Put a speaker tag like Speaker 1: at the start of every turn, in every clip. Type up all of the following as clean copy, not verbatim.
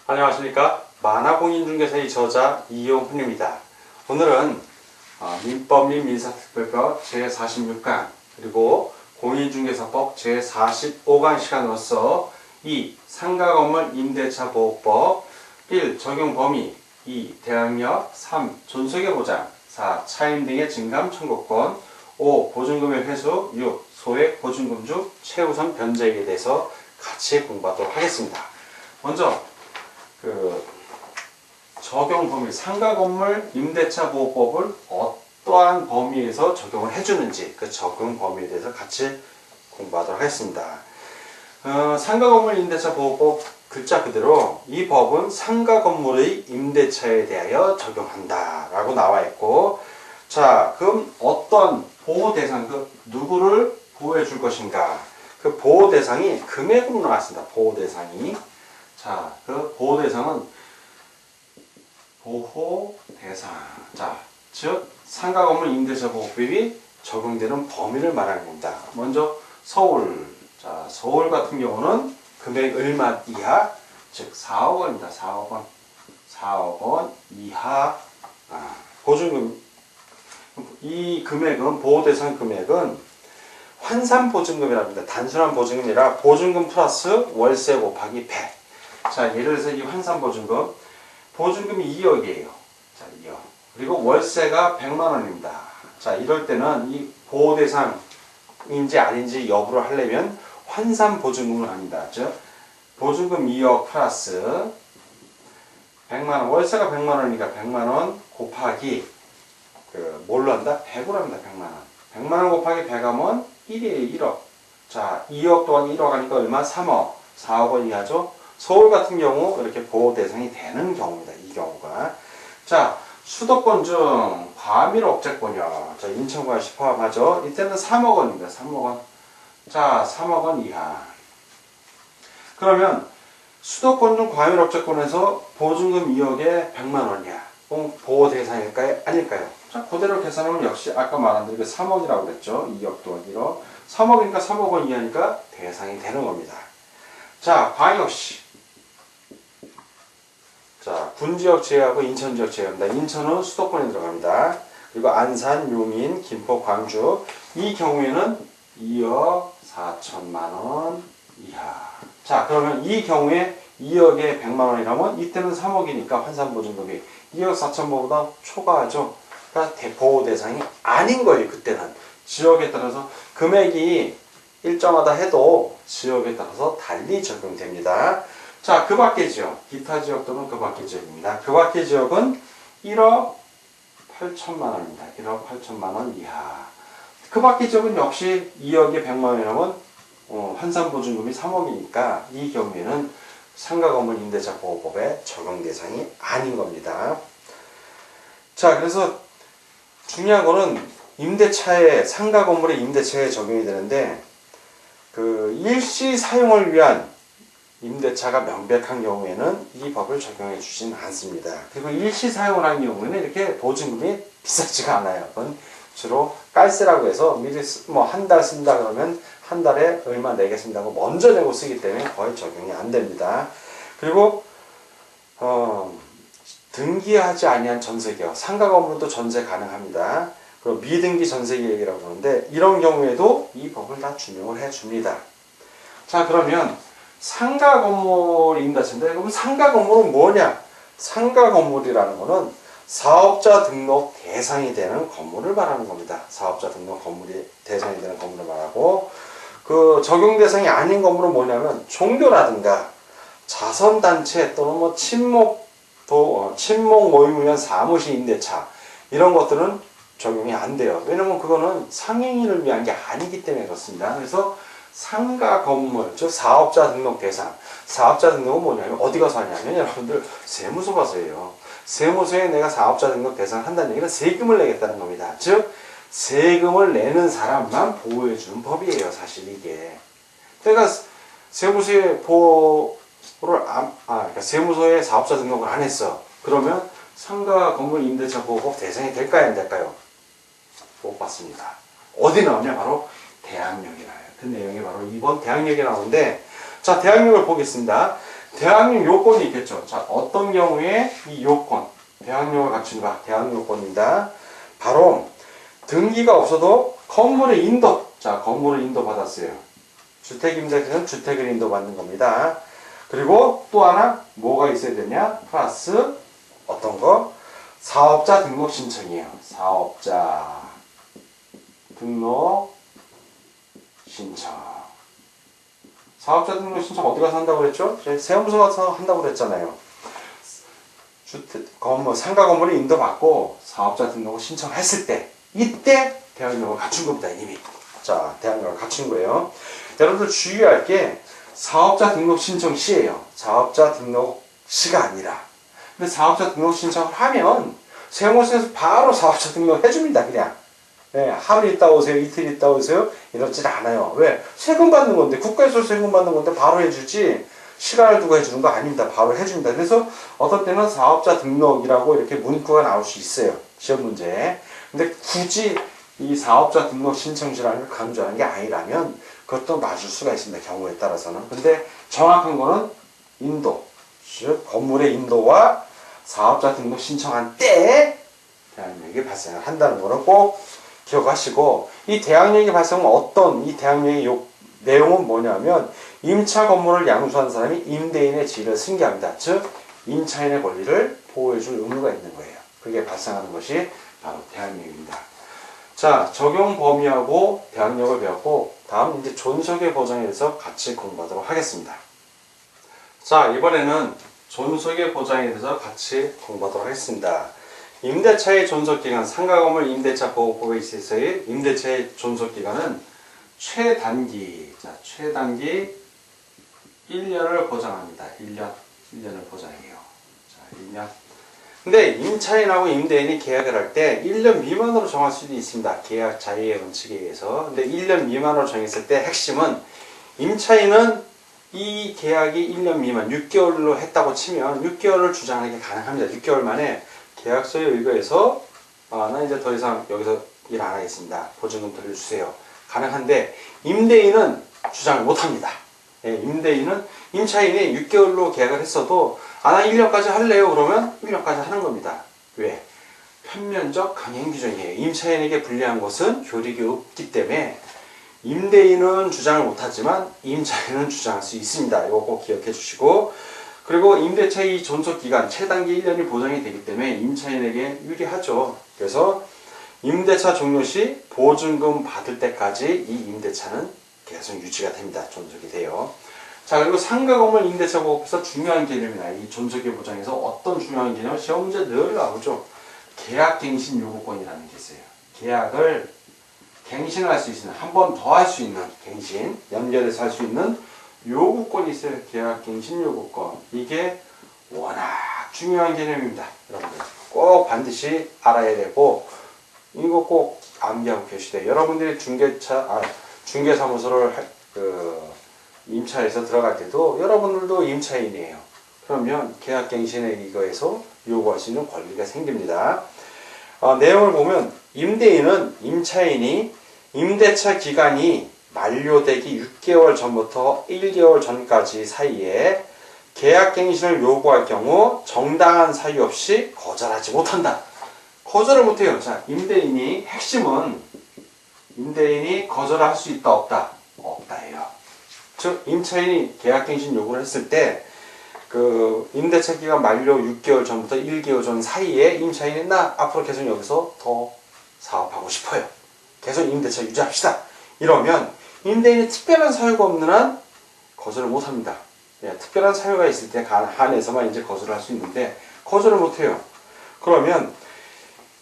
Speaker 1: 안녕하십니까. 만화공인중개사의 저자 이용훈입니다. 오늘은 민법 및 민사특별법 제46강 그리고 공인중개사법 제45강 시간으로서 2. 상가건물 임대차 보호법 1. 적용 범위 2. 대항력 3. 존속의 보장 4. 차임 등의 증감 청구권 5. 보증금의 회수 6. 소액 보증금주 최우선 변제에 대해서 같이 공부하도록 하겠습니다. 먼저 적용 범위, 상가건물 임대차 보호법을 어떠한 범위에서 적용을 해주는지 그 적용 범위에 대해서 같이 공부하도록 하겠습니다. 상가건물 임대차 보호법 글자 그대로 이 법은 상가건물의 임대차에 대하여 적용한다 라고 나와 있고, 자 그럼 어떤 보호 대상, 누구를 보호해 줄 것인가, 그 보호 대상이 금액으로 나왔습니다. 보호 대상이. 자, 그 보호 대상은 보호 대상. 자, 즉 상가건물 임대차 보호법이 적용되는 범위를 말하는 겁니다. 먼저 서울. 자, 서울 같은 경우는 금액 얼마 이하, 즉 4억 원입니다. 4억 원. 4억 원 이하 보증금. 이 금액은 보호 대상 금액은 환산 보증금이랍니다. 단순한 보증금이라 보증금 플러스 월세 곱하기 100. 자, 예를 들어서 이 환산보증금, 보증금이 2억이에요. 자, 2억. 그리고 월세가 100만 원입니다. 자, 이럴 때는 이 보호대상인지 아닌지 여부를 하려면 환산보증금을 합니다. 즉, 보증금 2억 플러스 100만 원, 월세가 100만 원이니까 100만 원 곱하기, 뭘로 한다? 100으로 합니다. 100만 원. 100만 원 곱하기 100 하면 1이에요. 1억. 자, 2억 또한 1억 하니까 얼마? 3억. 4억 원 이하죠? 서울 같은 경우 이렇게 보호 대상이 되는 경우입니다. 이 경우가. 자, 수도권 중 과밀 억제권이요. 자, 인천과시 포함하죠. 이때는 3억 원입니다. 3억 원. 자, 3억 원 이하. 그러면 수도권 중 과밀 억제권에서 보증금 2억에 100만 원이야. 그럼 보호 대상일까요? 아닐까요? 자, 그대로 계산하면 역시 아까 말한 대로 3억이라고 그랬죠. 2억 또는 1억. 3억이니까 3억 원 이하니까 대상이 되는 겁니다. 자, 광역시. 자, 군지역 제외하고 인천지역 제외합니다. 인천은 수도권에 들어갑니다. 그리고 안산, 용인, 김포, 광주. 이 경우에는 2억 4천만 원 이하. 자, 그러면 이 경우에 2억에 100만 원이라면 이때는 3억이니까 환산보증금이 2억 4천만보다 초과하죠. 그러니까 보호 대상이 아닌 거예요. 그때는. 지역에 따라서 금액이 일정하다 해도 지역에 따라서 달리 적용됩니다. 자, 그 밖의 지역, 기타 지역 또는 그 밖의 지역입니다. 그 밖의 지역은 1억 8천만 원입니다. 1억 8천만 원 이하. 그 밖의 지역은 역시 2억에 100만 원이라면 환산보증금이 3억이니까 이 경우에는 상가건물 임대차 보호법의 적용 대상이 아닌 겁니다. 자, 그래서 중요한 거는 임대차에, 상가건물의 임대차에 적용이 되는데, 일시 사용을 위한 임대차가 명백한 경우에는 이 법을 적용해 주진 않습니다. 그리고 일시 사용을 하는 경우에는 이렇게 보증금이 비싸지가 않아요. 그건 주로 깔세라고 해서 미리 한 달 쓴다 그러면 한 달에 얼마 내겠습니다고 먼저 내고 쓰기 때문에 거의 적용이 안 됩니다. 그리고 등기하지 아니한 전세계약, 상가 건물도 전세 가능합니다. 그리고 미등기 전세계약이라고 하는데 이런 경우에도 이 법을 다 준용을 해줍니다. 자, 그러면 상가 건물이 임대차인데, 그럼 상가 건물은 뭐냐? 상가 건물이라는 거는 사업자 등록 대상이 되는 건물을 말하는 겁니다. 사업자 등록 건물이 대상이 되는 건물을 말하고, 그 적용 대상이 아닌 건물은 뭐냐면 종교라든가 자선단체 또는 친목 모임 위한 사무실 임대차 이런 것들은 적용이 안 돼요. 왜냐면 그거는 상행인을 위한 게 아니기 때문에 그렇습니다. 그래서 상가 건물, 즉 사업자 등록 대상. 사업자 등록은 뭐냐면 어디 가서 하냐면 여러분들 세무서 가서 해요. 세무서에 내가 사업자 등록 대상 한다는 얘기는 세금을 내겠다는 겁니다. 즉 세금을 내는 사람만 보호해 주는 법이에요. 사실 이게. 그러니까 세무서에 그러니까 세무서에 사업자 등록을 안 했어. 그러면 상가 건물 임대차 보호법 대상이 될까요? 안 될까요? 못 받습니다. 어디 나오냐? 바로 대항력이 나와요. 그 내용이 바로 이번 대항력이 나오는데, 자, 대항력을 보겠습니다. 대항력 요건이 있겠죠. 자, 어떤 경우에 이 요건, 대항력을 갖춘가? 대항력 요건입니다. 바로 등기가 없어도 건물의 인도. 자, 건물을 인도받았어요. 주택임대차는 주택을 인도받는 겁니다. 그리고 또 하나 뭐가 있어야 되냐? 플러스 어떤 거? 사업자 등록 신청이에요. 사업자 등록 신청. 사업자 등록 신청 어디 가서 한다고 그랬죠? 세무서 가서 한다고 그랬잖아요. 상가 건물을 인도받고 사업자 등록을 신청했을 때, 이때 대항력을 갖춘 겁니다, 이미. 자, 대항력을 갖춘 거예요. 여러분들 주의할 게 사업자 등록 신청 시예요. 사업자 등록 시가 아니라. 근데 사업자 등록 신청을 하면 세무서에서 바로 사업자 등록 해줍니다, 그냥. 네, 하루 있다 오세요, 이틀 있다 오세요, 이러질 않아요. 왜? 세금 받는 건데, 국가에서 세금 받는 건데 바로 해주지, 시간을 두고 해주는 거 아닙니다. 바로 해줍니다. 그래서 어떤 때는 사업자 등록이라고 이렇게 문구가 나올 수 있어요. 시험 문제에. 근데 굳이 이 사업자 등록 신청시라는 걸 강조하는 게 아니라면 그것도 맞을 수가 있습니다. 경우에 따라서는. 근데 정확한 거는 인도, 즉 건물의 인도와 사업자 등록 신청한 때에 대항력이 발생을 한다는 거는 꼭 기억하시고, 이 대항력이 발생하면 어떤 이 대항력의 내용은 뭐냐면 임차 건물을 양수한 사람이 임대인의 지위를 승계합니다. 즉 임차인의 권리를 보호해줄 의무가 있는 거예요. 그게 발생하는 것이 바로 대항력입니다. 자, 적용 범위하고 대항력을 배웠고, 다음 이제 존속의 보장에 대해서 같이 공부하도록 하겠습니다. 자, 이번에는 존속의 보장에 대해서 같이 공부하도록 하겠습니다. 임대차의 존속기간, 상가건물 임대차 보호법에 있어서의 임대차의 존속기간은 최단기, 자, 최단기 1년을 보장합니다. 1년을 보장해요. 자, 1년. 근데 임차인하고 임대인이 계약을 할 때 1년 미만으로 정할 수도 있습니다. 계약 자유의 원칙에 의해서. 근데 1년 미만으로 정했을 때 핵심은 임차인은 이 계약이 1년 미만, 6개월로 했다고 치면 6개월을 주장하는 게 가능합니다. 6개월 만에 계약서에 의거해서 나 이제 더 이상 여기서 일 안 하겠습니다. 보증금 돌려주세요. 가능한데 임대인은 주장을 못합니다. 예, 임대인은 임차인이 6개월로 계약을 했어도 나 1년까지 할래요. 그러면 1년까지 하는 겁니다. 왜? 편면적 강행 규정이에요. 임차인에게 불리한 것은 효력이 없기 때문에 임대인은 주장을 못하지만 임차인은 주장할 수 있습니다. 이거 꼭 기억해 주시고, 그리고 임대차의 존속기간 최단기 1년이 보장이 되기 때문에 임차인에게 유리하죠. 그래서 임대차 종료 시 보증금 받을 때까지 이 임대차는 계속 유지가 됩니다. 존속이 돼요. 자, 그리고 상가건물 임대차 보호법에서 중요한 개념이나 이 존속의 보장에서 어떤 중요한 개념을 시험 문제 늘 나오죠. 계약갱신 요구권이라는 게 있어요. 계약을 갱신할 수 있는, 한 번 더 할 수 있는 갱신, 연결해서 할 수 있는 요구권이 있어요. 계약갱신 요구권. 이게 워낙 중요한 개념입니다. 여러분들 꼭 반드시 알아야 되고, 이거 꼭 암기하고 계시되, 여러분들이 중개사무소를 임차에서 들어갈 때도 여러분들도 임차인이에요. 그러면 계약갱신에 의거해서 요구할 수 있는 권리가 생깁니다. 내용을 보면 임대인은 임차인이 임대차 기간이 만료되기 6개월 전부터 1개월 전까지 사이에 계약갱신을 요구할 경우 정당한 사유 없이 거절하지 못한다. 거절을 못해요. 자, 핵심은 임대인이 거절할 수 있다, 없다? 없다예요. 즉, 임차인이 계약갱신 요구를 했을 때, 임대차 기간 만료 6개월 전부터 1개월 전 사이에 임차인이 나 앞으로 계속 여기서 더 사업하고 싶어요. 계속 임대차 유지합시다. 이러면 임대인이 특별한 사유가 없는 한 거절을 못 합니다. 예, 특별한 사유가 있을 때 한해서만 이제 거절을 할 수 있는데 거절을 못 해요. 그러면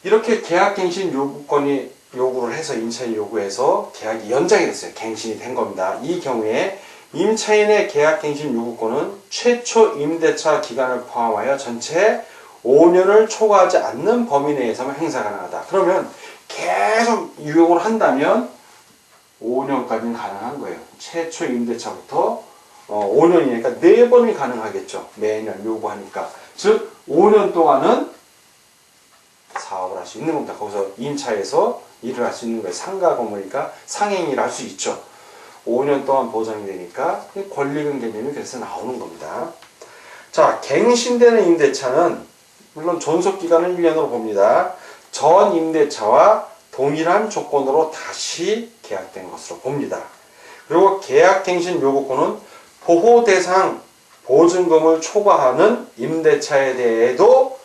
Speaker 1: 이렇게 계약갱신 요구를 해서 임차인이 요구해서 계약이 연장이 됐어요. 갱신이 된 겁니다. 이 경우에 임차인의 계약갱신 요구권은 최초 임대차 기간을 포함하여 전체 5년을 초과하지 않는 범위 내에서만 행사 가능하다. 그러면 계속 유용을 한다면 5년까지는 가능한 거예요. 최초 임대차부터 5년이니까 4번이 가능하겠죠. 매년 요구하니까. 즉 5년 동안은 사업을 할 수 있는 겁니다. 거기서 임차에서 일을 할 수 있는 거예요. 상가 건물이니까 상행일을 할 수 있죠. 5년 동안 보장이 되니까 권리금 개념이 그래서 나오는 겁니다. 자, 갱신되는 임대차는 물론 존속기간은 1년으로 봅니다. 전 임대차와 동일한 조건으로 다시 계약된 것으로 봅니다. 그리고 계약갱신 요구권은 보호대상 보증금을 초과하는 임대차에 대해도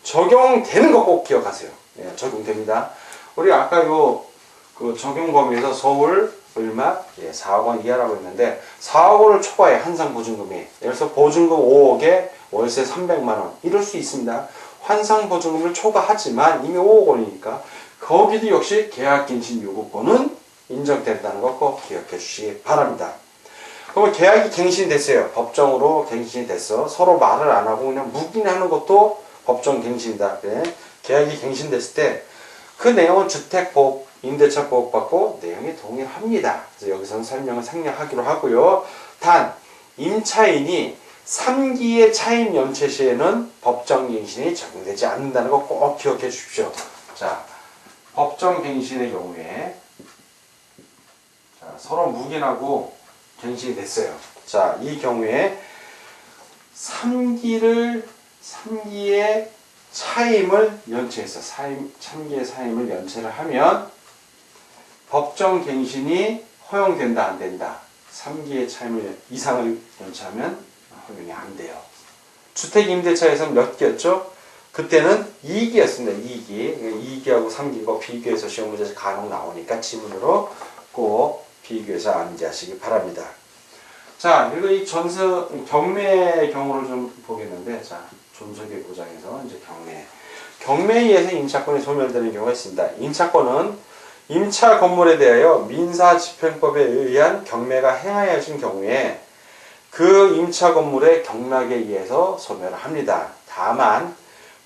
Speaker 1: 적용되는 거 꼭 기억하세요. 예, 적용됩니다. 우리 아까 그 적용 범위에서 서울 얼마? 예, 4억 원 이하라고 했는데 4억 원을 초과해 한상 보증금이. 예를 들어서 보증금 5억에 월세 300만 원 이럴 수 있습니다. 환상 보증금을 초과하지만 이미 5억 원이니까 거기도 역시 계약갱신 요구권은 인정된다는 거 꼭 기억해 주시기 바랍니다. 그러면 계약이 갱신됐어요. 법정으로 갱신이 됐어. 서로 말을 안 하고 그냥 묵인하는 것도 법정 갱신이다. 그래. 계약이 갱신됐을 때 그 내용은 주택보호, 임대차 보호받고 내용이 동일합니다. 그래서 여기서는 설명을 생략하기로 하고요. 단 임차인이 3기의 차임 연체 시에는 법정 갱신이 적용되지 않는다는 거 꼭 기억해 주십시오. 자, 법정 갱신의 경우에 자, 서로 묵인하고 갱신이 됐어요. 자, 이 경우에 3기의 차임을 연체해서 3기의 차임을 연체를 하면 법정 갱신이 허용된다 안 된다. 3기의 차임을 이상을 연체하면 허용이 안 돼요. 주택임대차에서는 몇 기였죠? 그때는 2기였습니다. 2기. 2기하고 3기가 비교해서 시험 문제에서 간혹 나오니까 지문으로 꼭 비교해서 암기하시기 바랍니다. 자, 그리고 이 경매의 경우를 좀 보겠는데, 자, 존속의 보장에서 이제 경매에 의해서 임차권이 소멸되는 경우가 있습니다. 임차권은 임차 건물에 대하여 민사집행법에 의한 경매가 행하여진 경우에 그 임차 건물의 경락에 의해서 소멸을 합니다. 다만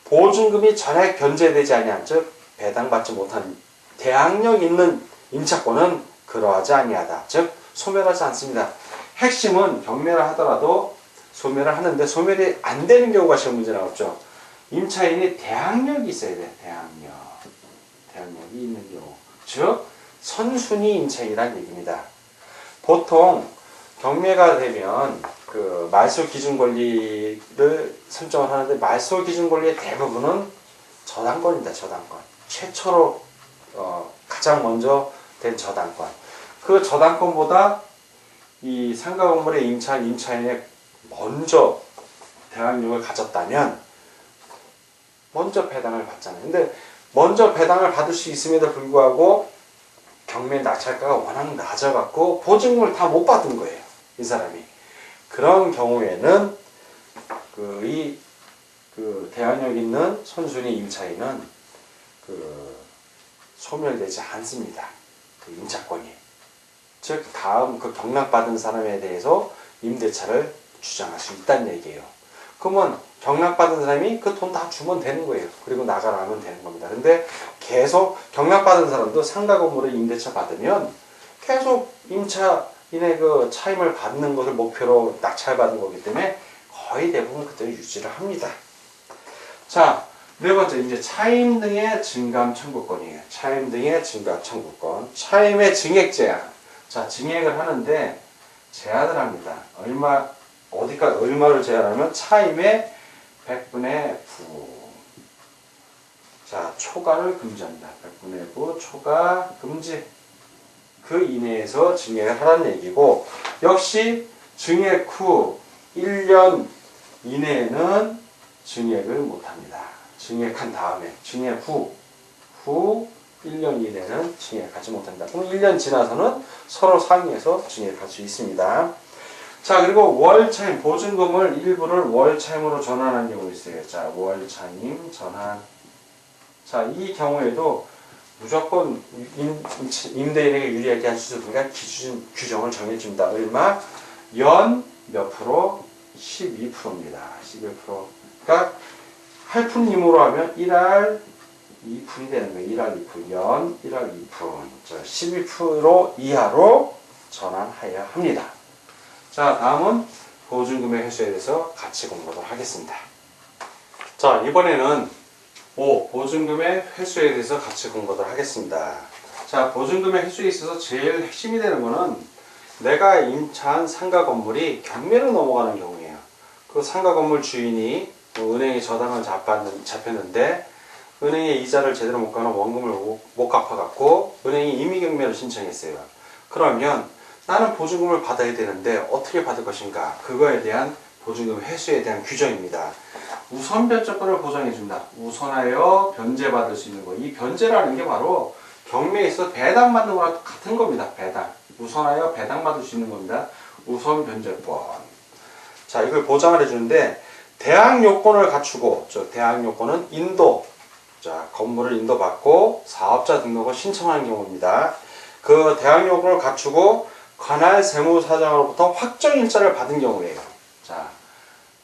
Speaker 1: 보증금이 전액 변제되지 아니한, 즉 배당받지 못한 대항력 있는 임차권은 그러하지 아니하다. 즉 소멸하지 않습니다. 핵심은 경매를 하더라도 소멸을 하는데 소멸이 안 되는 경우가 시험 문제 나왔죠. 임차인이 대항력이 있어야 돼. 대항력이 있는 경우. 즉 선순위 임차인이란 얘기입니다. 보통 경매가 되면 그 말소 기준 권리를 설정을 하는데 말소 기준 권리의 대부분은 저당권입니다. 저당권. 최초로 가장 먼저 된 저당권. 그 저당권보다 이 상가 건물의 임차인이 먼저 대항력을 가졌다면 먼저 배당을 받잖아요. 근데 먼저 배당을 받을 수 있음에도 불구하고 경매 낙찰가가 워낙 낮아갖고 보증금을 다 못 받은 거예요. 이 사람이. 그런 경우에는 그 대항력 있는 선순위 임차인은 소멸되지 않습니다. 그 임차권이. 즉 다음 그 경락받은 사람에 대해서 임대차를 주장할 수 있다는 얘기예요. 그러면 경락받은 사람이 그 돈 다 주면 되는 거예요. 그리고 나가라면 되는 겁니다. 근데 계속 경락받은 사람도 상가 건물에 임대차 받으면 계속 임차인의 그 차임을 받는 것을 목표로 낙찰받은 거기 때문에 거의 대부분 그대로 유지를 합니다. 자, 네 번째 이제 차임 등의 증감 청구권이에요. 차임 등의 증감 청구권. 차임의 증액 제한. 자, 증액을 하는데 제한을 합니다. 얼마를 제한하면 차임의 100분의 9. 자, 초과를 금지합니다. 100분의 9 초과 금지. 그 이내에서 증액을 하라는 얘기고, 역시 증액 후 1년 이내에는 증액을 못합니다. 증액한 다음에, 증액 후 1년 이내는 증액하지 못한다. 그럼 1년 지나서는 서로 상의해서 증액할 수 있습니다. 자, 그리고 월차임, 보증금을 일부를 월차임으로 전환한 경우 있어요. 자, 월차임 전환. 자, 이 경우에도 무조건 임대인에게 유리하게 할 수 있으니까 기준 규정을 정해줍니다. 얼마? 연 몇 프로? 12%입니다. 11%. 그러니까 할푼님으로 하면 1할 2푼이 되는 거예요. 1할 2푼. 연 1할 2푼. 자, 12% 이하로 전환해야 합니다. 자, 다음은 보증금의 회수에 대해서 같이 공부하도록 하겠습니다. 자, 이번에는 보증금의 회수에 대해서 같이 공부하도록 하겠습니다. 자, 보증금의 회수에 있어서 제일 핵심이 되는 거는 내가 임차한 상가 건물이 경매로 넘어가는 경우예요. 그 상가 건물 주인이 뭐 은행에 저당을 잡혔는데 은행에 이자를 제대로 못 갚아 원금을 못 갚아갖고 은행이 임의경매를 신청했어요. 그러면 나는 보증금을 받아야 되는데 어떻게 받을 것인가? 그거에 대한 보증금 회수에 대한 규정입니다. 우선 변제권을 보장해준다. 우선하여 변제받을 수 있는 거. 이 변제라는 게 바로 경매에 있어 배당받는 거랑 같은 겁니다. 배당. 우선하여 배당받을 수 있는 겁니다. 우선 변제권. 자, 이걸 보장을 해주는데 대항 요건을 갖추고, 대항 요건은 인도. 자, 건물을 인도받고 사업자 등록을 신청하는 경우입니다. 그 대항 요건을 갖추고 관할 세무사장으로부터 확정일자를 받은 경우예요. 자,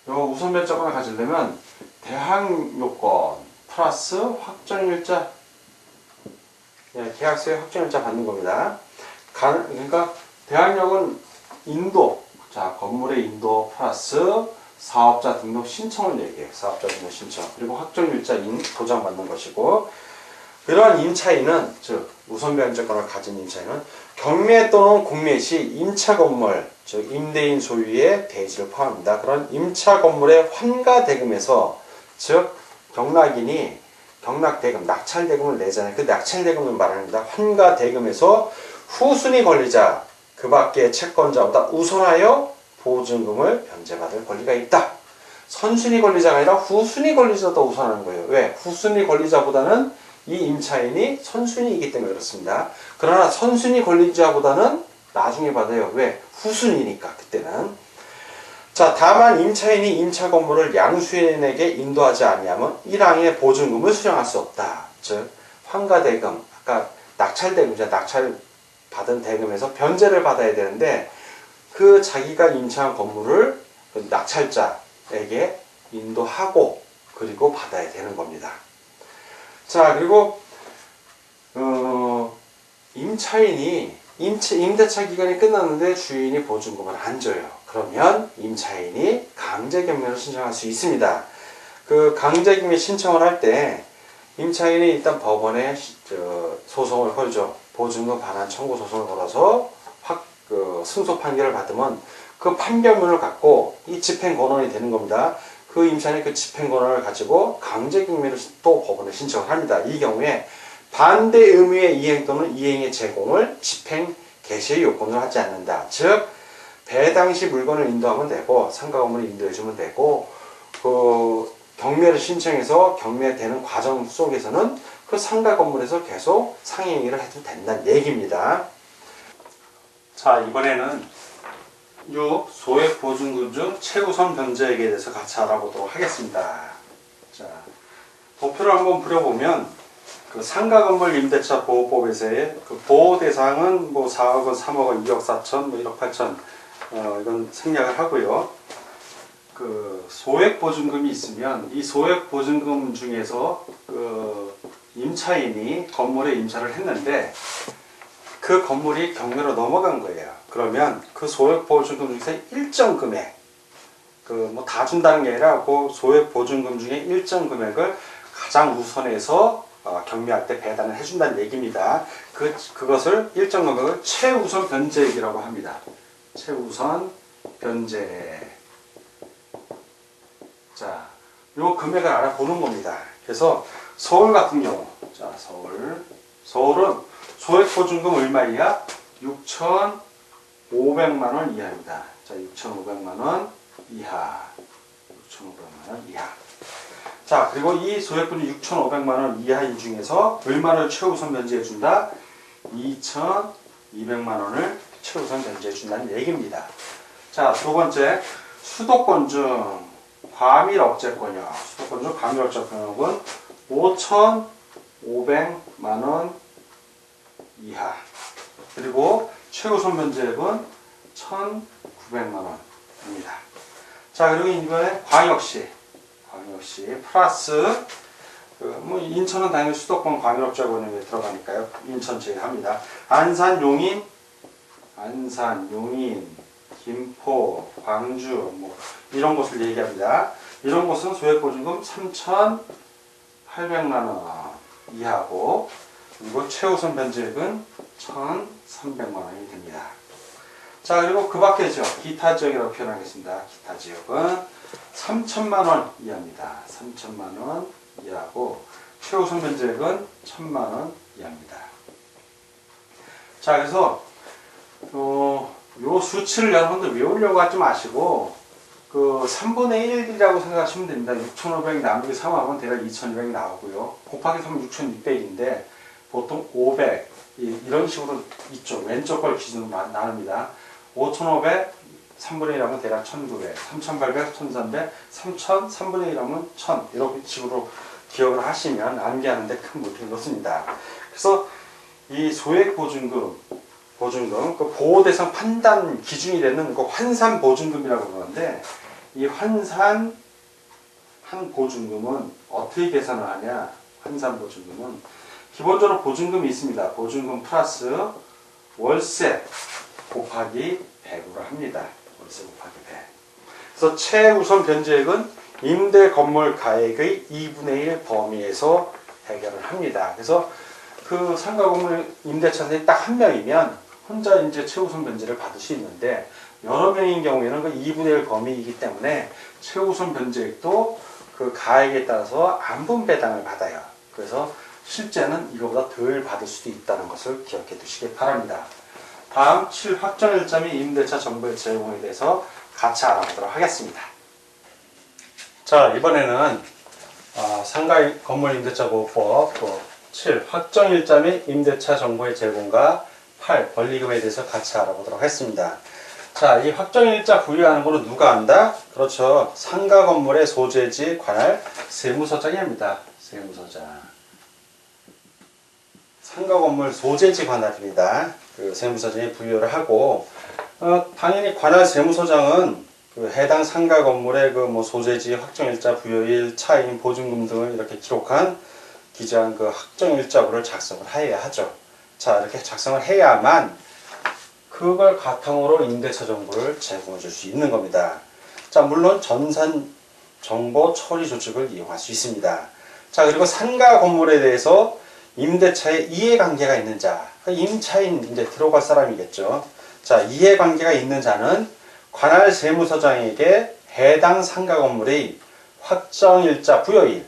Speaker 1: 요 우선 변제권을 가지려면 대항 요건 플러스 확정일자, 계약서에 확정일자 받는 겁니다. 그러니까 대항력은 인도, 자, 건물의 인도 플러스 사업자 등록 신청을 얘기해요. 사업자 등록 신청. 그리고 확정일자인 보장받는 것이고, 이러한 임차인은, 즉 우선 변제권을 가진 임차인은 경매 또는 공매 시 임차 건물, 즉 임대인 소유의 대지를 포함합니다. 그런 임차 건물의 환가 대금에서, 즉 경락인이 경락대금, 낙찰대금을 내잖아요. 그 낙찰대금을 말합니다. 환가 대금에서 후순위 권리자, 그 밖의 채권자보다 우선하여 보증금을 변제받을 권리가 있다. 선순위 권리자가 아니라 후순위 권리자도 우선하는 거예요. 왜? 후순위 권리자보다는 이 임차인이 선순위이기 때문에 그렇습니다. 그러나 선순위 권리자보다는 나중에 받아요. 왜? 후순위니까 그때는. 자, 다만 임차인이 임차 건물을 양수인에게 인도하지 아니하면 1항의 보증금을 수령할 수 없다. 즉 환가대금, 아까 낙찰대금이죠. 낙찰 받은 대금에서 변제를 받아야 되는데 그 자기가 임차한 건물을 그 낙찰자에게 인도하고 그리고 받아야 되는 겁니다. 자, 그리고 임차인이 임대차 기간이 끝났는데 주인이 보증금을 안 줘요. 그러면 임차인이 강제경매를 신청할 수 있습니다. 그 강제경매 신청을 할 때 임차인이 일단 법원에 소송을 걸죠. 보증금 반환 청구 소송을 걸어서 승소 판결을 받으면 그 판결문을 갖고 이 집행 권한이 되는 겁니다. 그 임차인이 그 집행 권한을 가지고 강제경매를 또 법원에 신청을 합니다. 이 경우에 반대 의무의 이행 또는 이행의 제공을 집행 개시의 요건으로 하지 않는다. 즉 배당 시 물건을 인도하면 되고 상가 건물을 인도해주면 되고 그 경매를 신청해서 경매되는 과정 속에서는 그 상가 건물에서 계속 상행위를 해도 된다는 얘기입니다. 자, 이번에는 6. 소액 보증금 중 최우선 변제액에 대해서 같이 알아보도록 하겠습니다. 자, 도표를 한번 그려보면 그 상가 건물 임대차 보호법에서의 그 보호 대상은 뭐 4억 원, 3억 원, 2억 4천, 뭐 1억 8천 이건 생략을 하고요. 그 소액 보증금이 있으면 이 소액 보증금 중에서 그 임차인이 건물에 임차를 했는데 그 건물이 경매로 넘어간 거예요. 그러면 그 소액 보증금 중에서 일정 금액, 그 뭐 다 준다는 게 아니라 그 소액 보증금 중에 일정 금액을 가장 우선해서 경매할 때 배당을 해준다는 얘기입니다. 그것을 일정 금액을 최우선 변제액이라고 합니다. 최우선 변제액. 자, 요 금액을 알아보는 겁니다. 그래서 서울 같은 경우, 자, 서울은 소액 보증금 얼마이야? 6,500만 원 이하입니다. 자, 6,500만 원 이하. 6,500만 원 이하. 자, 그리고 이 소액분이 6,500만 원 이하인 중에서 얼마를 최우선 변제해 준다? 2,200만 원을 최우선 변제해 준다는 얘기입니다. 자, 두 번째, 수도권 중 과밀 억제권이요. 수도권 중 과밀 억제권은 5,500만 원 이하. 그리고 최우선 변제액은 1,900만 원입니다. 자, 그리고 이번에 광역시 플러스 뭐 인천은 당연히 수도권 과밀억제권에 들어가니까요. 인천 제외합니다. 안산, 용인, 김포, 광주 뭐 이런 곳을 얘기합니다. 이런 곳은 소액보증금 3,800만 원 이하고 그리고 최우선 변제액은 1,300만 원이 됩니다. 자, 그리고 그 밖에죠. 기타 지역이라고 표현하겠습니다. 기타 지역은 3천만 원 이하입니다. 3천만 원 이하고 최우선 변제액은 1,000만 원 이하입니다. 자, 그래서 요 수치를 여러분들 외우려고 하지 마시고 그 3분의 1이라고 생각하시면 됩니다. 6,500 나누기 3하면 대략 2,200이 나오고요. 곱하기 3은 6,600인데 보통 500 이런 식으로 이쪽 왼쪽 걸 기준으로 나눕니다. 5,500 3분의 1 하면 대략 1,900, 3,800, 1,300, 3,000, 3분의 1 하면 1,000 이런 식으로 기억을 하시면 암기하는데 큰 무리는 없습니다. 그래서 이 소액보증금, 그 보호대상 판단 기준이 되는 그 환산보증금이라고 그러는데 이 환산한 보증금은 어떻게 계산을 하냐? 환산보증금은 기본적으로 보증금이 있습니다. 보증금 플러스 월세 곱하기 100으로 합니다. 월세 곱하기 100. 그래서 최우선 변제액은 임대 건물 가액의 2분의 1 범위에서 해결을 합니다. 그래서 그 상가 건물 임대차선이 딱 한 명이면 혼자 이제 최우선 변제를 받을 수 있는데 여러 명인 경우에는 그 2분의 1 범위이기 때문에 최우선 변제액도 그 가액에 따라서 안분 배당을 받아요. 그래서 실제는 이거보다 덜 받을 수도 있다는 것을 기억해 두시기 바랍니다. 다음 7 확정일자 및 임대차 정보의 제공에 대해서 같이 알아보도록 하겠습니다. 자, 이번에는 상가 건물 임대차 보호법 7 확정일자 및 임대차 정보의 제공과 8 권리금에 대해서 같이 알아보도록 하겠습니다. 자, 이 확정일자 부여하는 거는 누가 한다? 그렇죠. 상가 건물의 소재지 관할 세무서장이 합니다. 세무서장. 상가 건물 소재지 관할입니다. 그 세무서장이 부여를 하고, 당연히 관할 세무서장은 그 해당 상가 건물의 그 뭐 소재지, 확정일자, 부여일, 차임, 보증금 등을 이렇게 기재한 그 확정일자부를 작성을 해야 하죠. 자, 이렇게 작성을 해야만 그걸 바탕으로 임대차 정보를 제공해 줄 수 있는 겁니다. 자, 물론 전산 정보 처리 조직을 이용할 수 있습니다. 자, 그리고 상가 건물에 대해서 임대차에 이해관계가 있는 자, 임차인 이제 들어갈 사람이겠죠. 자, 이해관계가 있는 자는 관할 세무서장에게 해당 상가 건물의 확정일자 부여일,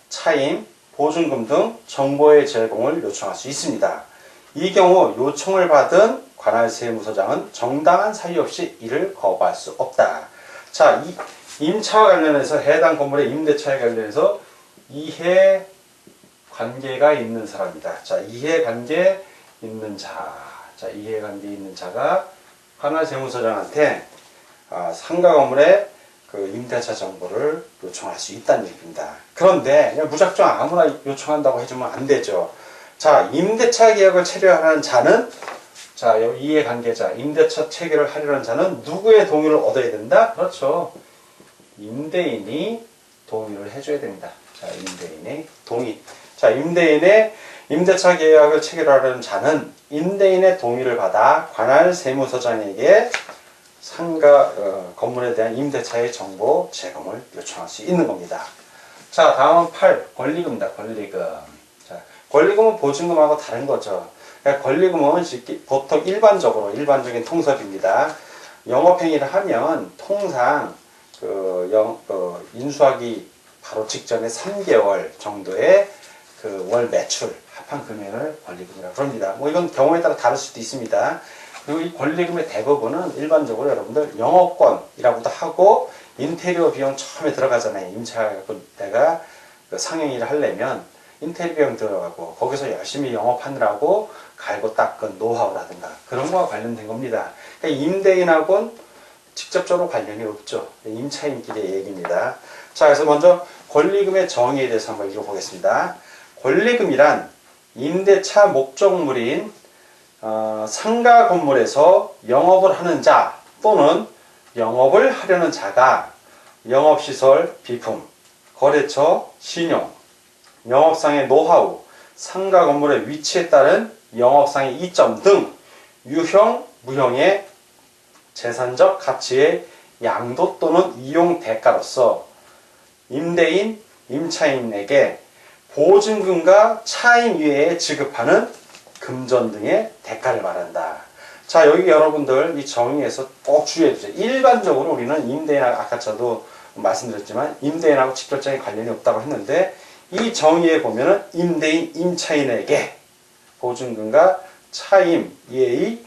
Speaker 1: 차임, 보증금 등 정보의 제공을 요청할 수 있습니다. 이 경우 요청을 받은 관할 세무서장은 정당한 사유 없이 이를 거부할 수 없다. 자, 이 임차와 관련해서 해당 건물의 임대차에 관련해서 이해 관계가 있는 사람이다. 자, 이해관계 있는 자. 자, 이해관계 있는 자가 관할 세무서장한테 상가 건물의 그 임대차 정보를 요청할 수 있다는 얘기입니다. 그런데 그냥 무작정 아무나 요청한다고 해주면 안 되죠. 자, 임대차 계약을 체결하는 자는, 자, 이해관계자, 임대차 체결을 하려는 자는 누구의 동의를 얻어야 된다? 그렇죠. 임대인이 동의를 해줘야 됩니다. 자, 임대인의 동의. 자, 임대인의 임대차 계약을 체결하려는 자는 임대인의 동의를 받아 관할 세무서장에게 상가 건물에 대한 임대차의 정보 제공을 요청할 수 있는 겁니다. 자, 다음은 8 권리금입니다. 권리금. 자, 권리금은 보증금하고 다른 거죠. 그러니까 권리금은 보통 일반적인 통섭입니다. 영업행위를 하면 통상 인수하기 바로 직전에 3개월 정도의 그 월 매출 합한 금액을 권리금이라고 합니다. 뭐 이건 경우에 따라 다를 수도 있습니다. 그리고 이 권리금의 대부분은 일반적으로 여러분들 영업권이라고도 하고 인테리어 비용 처음에 들어가잖아요. 임차하고 내가 그 상행일을 하려면 인테리어 비용 들어가고 거기서 열심히 영업하느라고 갈고 닦은 노하우라든가 그런 거와 관련된 겁니다. 그러니까 임대인하고는 직접적으로 관련이 없죠. 임차인끼리의 얘기입니다. 자, 그래서 먼저 권리금의 정의에 대해서 한번 읽어보겠습니다. 권리금이란 임대차 목적물인 상가 건물에서 영업을 하는 자 또는 영업을 하려는 자가 영업시설, 비품, 거래처, 신용, 영업상의 노하우, 상가 건물의 위치에 따른 영업상의 이점 등 유형, 무형의 재산적 가치의 양도 또는 이용 대가로서 임대인, 임차인에게 보증금과 차임 이외에 지급하는 금전 등의 대가를 말한다. 자, 여기 여러분들 이 정의에서 꼭 주의해 주세요. 일반적으로 우리는 임대인, 아까 저도 말씀드렸지만 임대인하고 직접적인 관련이 없다고 했는데 이 정의에 보면은 임대인 임차인에게 보증금과 차임 이의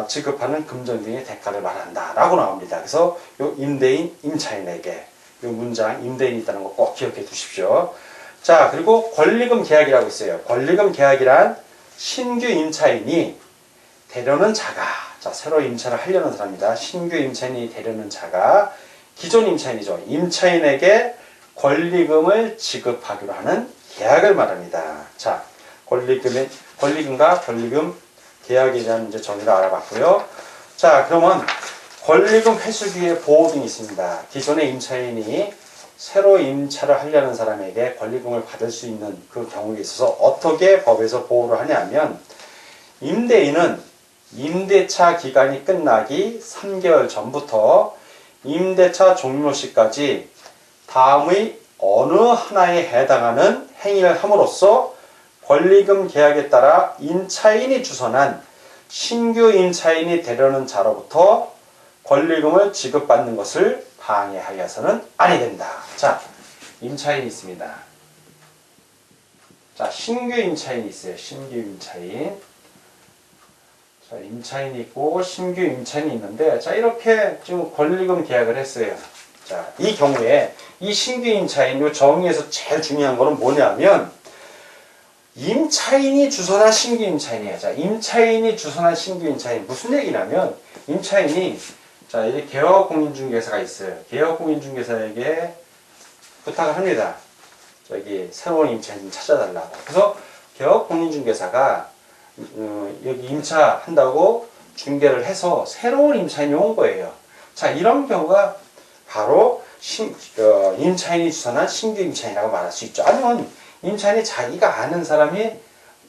Speaker 1: 지급하는 금전 등의 대가를 말한다 라고 나옵니다. 그래서 요 임대인 임차인에게 요 문장 임대인이 있다는 거 꼭 기억해 두십시오. 자, 그리고 권리금 계약이라고 있어요. 권리금 계약이란 신규 임차인이 되려는 자가, 자, 새로 임차를 하려는 사람입니다. 신규 임차인이 되려는 자가 기존 임차인이죠. 임차인에게 권리금을 지급하기로 하는 계약을 말합니다. 자, 권리금과 권리금 계약에 대한 이제 정의를 알아봤고요. 자, 그러면 권리금 회수기의 보호 등이 있습니다. 기존의 임차인이 새로 임차를 하려는 사람에게 권리금을 받을 수 있는 그 경우에 있어서 어떻게 법에서 보호를 하냐면 임대인은 임대차 기간이 끝나기 3개월 전부터 임대차 종료 시까지 다음의 어느 하나에 해당하는 행위를 함으로써 권리금 계약에 따라 임차인이 주선한 신규 임차인이 되려는 자로부터 권리금을 지급받는 것을 방해하여서는 아니 된다. 자, 임차인이 있습니다. 자, 신규 임차인이 있어요. 신규 임차인. 자, 임차인이 있고 신규 임차인이 있는데, 자, 이렇게 지금 권리금 계약을 했어요. 자, 이 경우에 이 신규 임차인, 요 정의에서 제일 중요한 거는 뭐냐면 임차인이 주선한 신규 임차인이에요. 자, 임차인이 주선한 신규 임차인 무슨 얘기냐면 임차인이 자, 이제 개업공인중개사가 있어요. 개업공인중개사에게 부탁을 합니다. 저기 새로운 임차인 좀 찾아달라고. 그래서 개업공인중개사가 여기 임차한다고 중개를 해서 새로운 임차인이 온 거예요. 자, 이런 경우가 바로 임차인이 주선한 신규 임차인이라고 말할 수 있죠. 아니면 임차인이 자기가 아는 사람이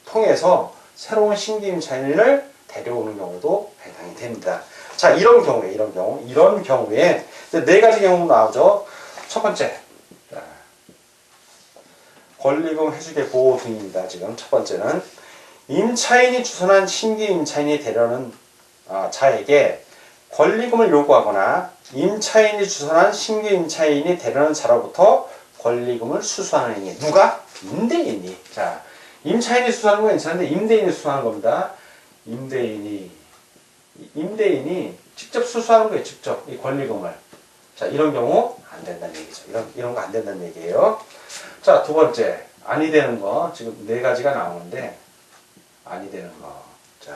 Speaker 1: 통해서 새로운 신규 임차인을 데려오는 경우도 해당이 됩니다. 자, 이런 경우에 네 가지 경우 나오죠. 첫 번째, 권리금 회수계 보호 등입니다. 지금 첫 번째는 임차인이 주선한 신규 임차인이 되려는 자에게 권리금을 요구하거나 임차인이 주선한 신규 임차인이 되려는 자로부터 권리금을 수수하는 행위. 누가? 임대인이. 자, 임차인이 수수하는 건 괜찮은데 임대인이 수수하는 겁니다. 임대인이 직접 수수하는 거예요. 직접 이 권리금을. 자, 이런 경우 안 된다는 얘기죠. 이런 거 안 된다는 얘기예요. 자, 두 번째, 아니 되는 거. 지금 네 가지가 나오는데 아니 되는 거. 자,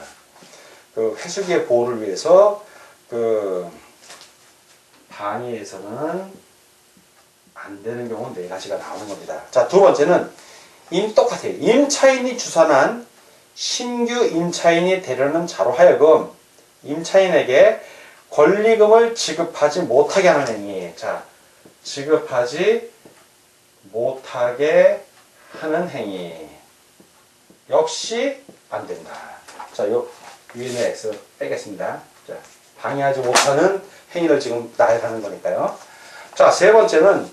Speaker 1: 그 회수기의 보호를 위해서 그 방해에서는 안 되는 경우 네 가지가 나오는 겁니다. 자, 두 번째는 똑같아요. 임차인이 주선한 신규 임차인이 되려는 자로 하여금 임차인에게 권리금을 지급하지 못하게 하는 행위. 자, 지급하지 못하게 하는 행위. 역시 안 된다. 자, 요 위에 X 빼겠습니다. 자, 방해하지 못하는 행위를 지금 나열하는 거니까요. 자, 세 번째는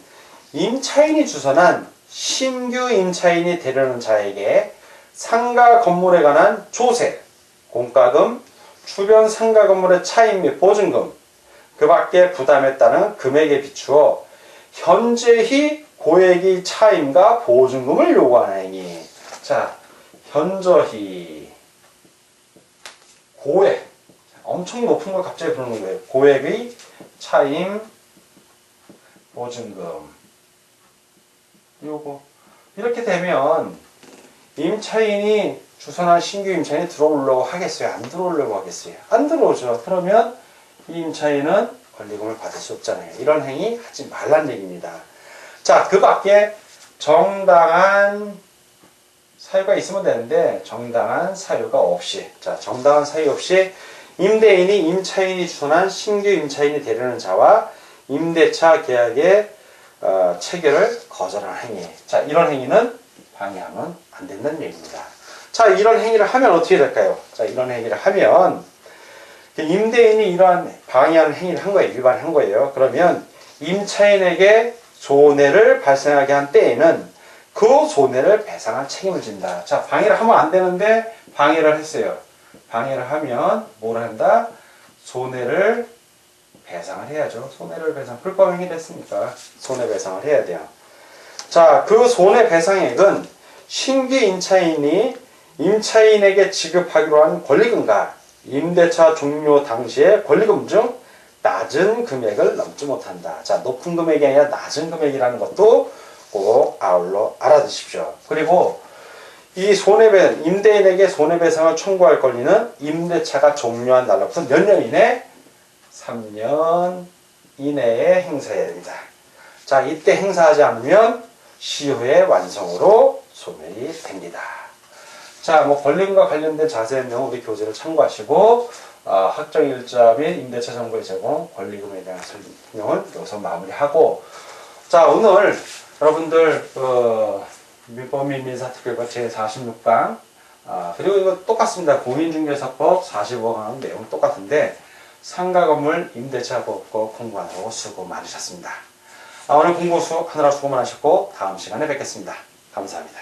Speaker 1: 임차인이 주선한 신규 임차인이 되려는 자에게 상가 건물에 관한 조세, 공과금, 주변 상가 건물의 차임 및 보증금, 그 밖에 부담에 따른 금액에 비추어 현저히 고액의 차임과 보증금을 요구하는 행위. 자, 현저히 고액, 엄청 높은 걸 갑자기 부르는 거예요. 고액의 차임, 보증금. 요거 이렇게 되면 임차인이 주선한 신규 임차인이 들어오려고 하겠어요? 안 들어오려고 하겠어요? 안 들어오죠. 그러면 이 임차인은 권리금을 받을 수 없잖아요. 이런 행위 하지 말란 얘기입니다. 자, 그 밖에 정당한 사유가 있으면 되는데 정당한 사유가 없이, 자, 정당한 사유 없이 임대인이 임차인이 주선한 신규 임차인이 되려는 자와 임대차 계약의 체결을 거절하는 행위. 자, 이런 행위는 방해하면 안 된다는 얘기입니다. 자, 이런 행위를 하면 어떻게 될까요? 자, 이런 행위를 하면 임대인이 이러한 방해하는 행위를 한 거예요. 위반한 거예요. 그러면 임차인에게 손해를 발생하게 한 때에는 그 손해를 배상할 책임을 진다. 자, 방해를 하면 안 되는데 방해를 했어요. 방해를 하면 뭘 한다? 손해를 배상을 해야죠. 손해를 배상, 불법행위 됐으니까 손해배상을 해야 돼요. 자, 그 손해배상액은 신규 임차인이 임차인에게 지급하기로 한 권리금과 임대차 종료 당시의 권리금 중 낮은 금액을 넘지 못한다. 자, 높은 금액이 아니라 낮은 금액이라는 것도 꼭 아울러 알아두십시오. 그리고 이 임대인에게 손해배상을 청구할 권리는 임대차가 종료한 날로부터 몇 년 이내? 3년 이내에 행사해야 됩니다. 자, 이때 행사하지 않으면 시효의 완성으로 소멸이 됩니다. 자, 뭐 권리금과 관련된 자세한 내용 우리 교재를 참고하시고 확정일자 및 임대차 정보의 제공, 권리금에 대한 설명을 여기서 마무리하고, 자, 오늘 여러분들 민법민민사특별법 제46강 그리고 이거 똑같습니다. 공인중개사법 45강 내용 똑같은데 상가건물 임대차법과 공부하느라고 수고 많으셨습니다. 오늘 공부 하느라 수고 많으셨고 다음 시간에 뵙겠습니다. 감사합니다.